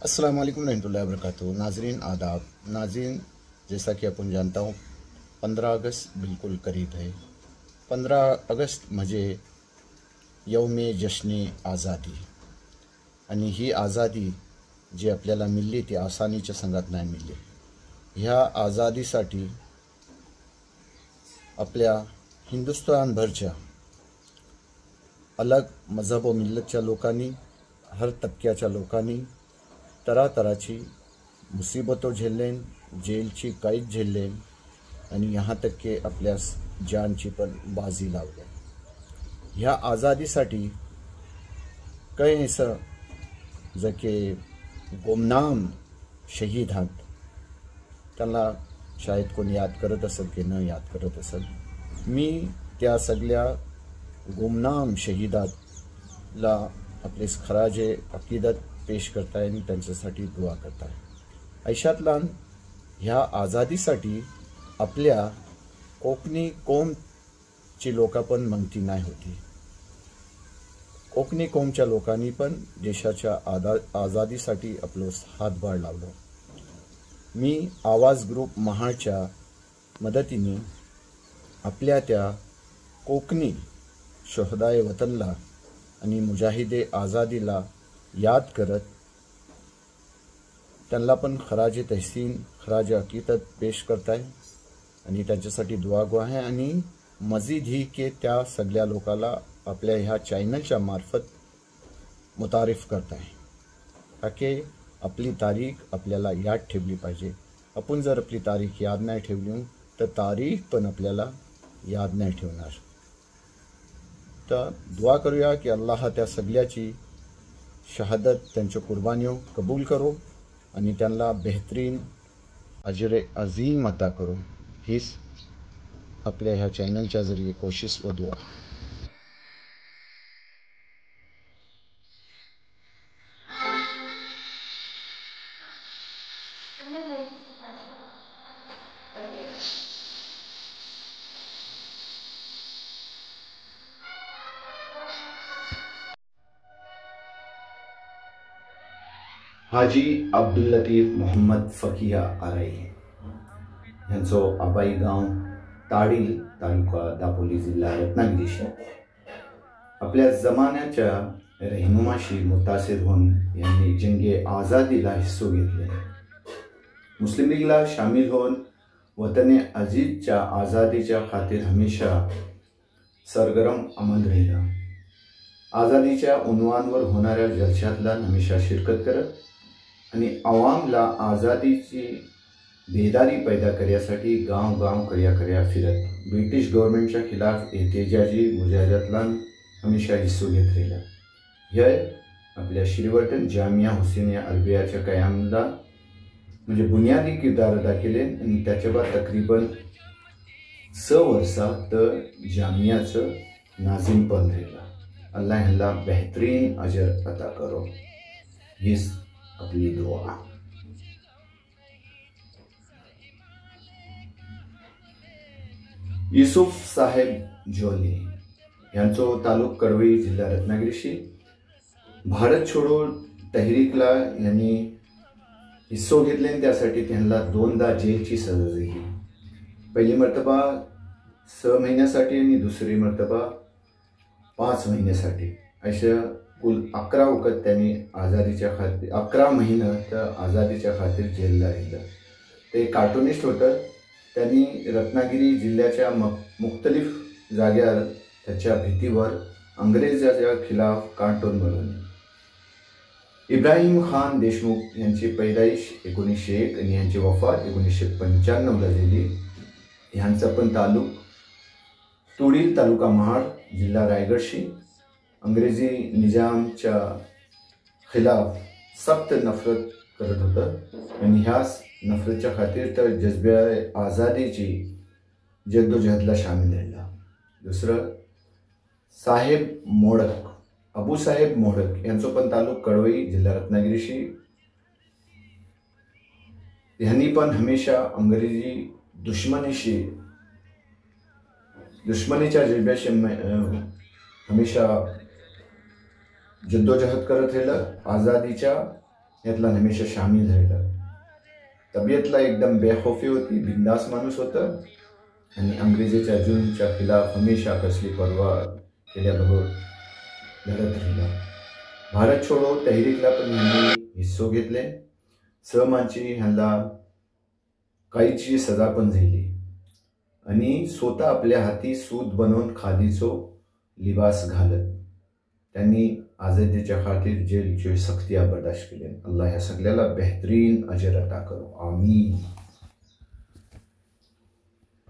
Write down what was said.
अस्सलाम वालेकुम रहमतुल्लाहि व बरकातहू। नाजरीन आदाब। नाजरीन, जैसा कि अपन जानता हूँ 15 अगस्त बिल्कुल करीब है। 15 अगस्त म्हणजे यौम जश्न आज़ादी आणि ही आज़ादी जी आपल्याला मिळली ती आसानीच्या संघात नाही मिळली। ह्या आज़ादीसाठी आपल्या हिंदुस्थानभरच्या अलग मजहब व मिल्लतच्या लोकांनी, हर तबक्याच्या लोकांनी तरातराची मुसीबतों झेललेन, जेलची कैद झेललेन आणि यहाँ तक के आपल्या जानची पण बाजी लावली। ह्या आज़ादीसाठी काही असं जके गुमनाम शहीद आहेत त्यांना शायद कोणी याद करत असेल की न याद करत असेल। मी त्या सगळ्या गुमनाम शहीदाला आपले खराजे अकीदत पेश करताय आणि त्यांच्यासाठी दुआ करताय। ऐशातलान ह्या आज़ादीसाठी आपल्या कोकणी कौमची लोकं पण मंगती नाही होती। कोकणी कौमच्या लोकांनी पण देशाच्या आज़ादीसाठी आपलं हातभार लावलं। मी आवाज ग्रुप महाच्या मदतीने आपल्या त्या कोकणी शोहदाए वतनला आणि मुजाहिदे आज़ादीला याद करत त्यांना पण खराजे तहसीन, खराजे अकीदत पेश करताय आणि त्यांच्यासाठी दुआ गो आहे। आणि मजीद ही के त्या सगळ्या लोकाला आपल्या ह्या चॅनलच्या मार्फत मुतारिफ करताय ताकि आपली तारीख आपल्याला याद ठेवली पाहिजे। आपण जर आपली तारीख याद नाही ठेवली तर तारीख पण आपल्याला याद नाही ठेवणार। तर दुआ करूया की अल्लाह त्या सगळ्याची शहादत, त्यांच्या कुर्बानियों कबूल करो आणि त्यांना बेहतरीन अजर अजीम अता करो। हीच आपल्या ह्या चॅनलच्या जरिए कोशिश व दुआ। हाजी अब्दुल लतीफ मोहम्मद फकिया आराई यांचो आबाई गांव ताडील, तालुका दापोली, जिल्हा रत्नागिरी। आपल्या जमान्याच्या रहनुमाशी मुतासिर होऊन यांनी जंगे आज़ादीला हिस्सो घेतले। मुस्लिम लीगला शामिल होऊन वतने अजीजच्या आज़ादीच्या खातीर हमेशा सरगरम अमल राहिला। आज़ादीच्या उन्वानवर होणाऱ्या जलशातला हमेशा शिरकत करत आणि अवामला आज़ादीची बेदारी पैदा करण्यासाठी गांव गांव कर्या फिरत ब्रिटिश गव्हर्नमेंटच्या खिलाफ एहतेजाजी मुजाहिदातलान हमेशा हिस्सो घेत राहिला। हे आपल्या श्रीवर्धन जामिया हुसैनिया अरबियाच्या कयामला म्हणजे बुनियादी किरदार अदा केले आणि त्याच्या बाद तकरीबन 6 वर्षा तर जामियाचं नाजिम पण राहिला। अल्लाह ह्याला बेहतरीन अजर अता करो, हीच आपली दुआ। युसुफ साहेब जोली यांचो तालुक कडवई, जिल्हा रत्नागिरी। भारत छोडो तहरीकला यांनी हिस्सो घेतले, त्यासाठी त्यांना 2दा जेलची सजा झाली। पहिली मर्तबा 6 महिन्यासाठी आणि दुसरी मर्तबा 5 महिन्यासाठी। अशा कुल 11 वखत त्यांनी आज़ादीच्या खातीर 11 महिने तर आज़ादीच्या खातीर जेलला राहिलं। ते कार्टूनिस्ट होतं। त्यांनी रत्नागिरी जिल्ह्याच्या मुख्तलिफ जाग्यावर त्याच्या भीतीवर अंग्रेजाच्या खिलाफ कार्टून बनवले। इब्राहिम खान देशमुख यांची पैदाइश 1901 आणि यांची वफात 1995ला झाली। ह्यांचा पण तालुक तुडील, तालुका महाड, जिल्हा रायगडशी। अंग्रेजी निजामच्या खिलाफ सख्त नफरत करत होतं आणि ह्याच नफरतच्या खातीर तर जज्ब्या आज़ादीची जद्दोजहदला शामिल राहिला। दुसरं साहेब मोडक, अबू साहेब मोडक यांचो पण तालुक कडवई, जिल्हा रत्नागिरी। ह्यांनी पण हमेशा अंग्रेजी दुश्मनीच्या जज्ब्याशी हमेशा जद्दोजहद करत राहिलं। आज़ादीच्या यातला हमेशा शामिल राहिला. तब्येतला एकदम बेखौफी होती, बिंदास माणूस होता आणि अंग्रेजीच्या जुलूमच्या खिलाफ हमेशा कसली पर्वा केल्याबरोबर लढत राहिला. भारत छोडो तहरीकला पण ह्यांनी हिस्सो घेतले. सहमांची ह्यांना काहीची सजा पण झाली आणि स्वतः आपल्या हाती सूत बनवून खादीचो लिबास घालत त्यांनी आझादीच्या खातीर जेलची सक्तिया बर्दाश्त केली. अल्लाह ह्या सगळ्याला बेहतरीन अजर अता करो. आमीन.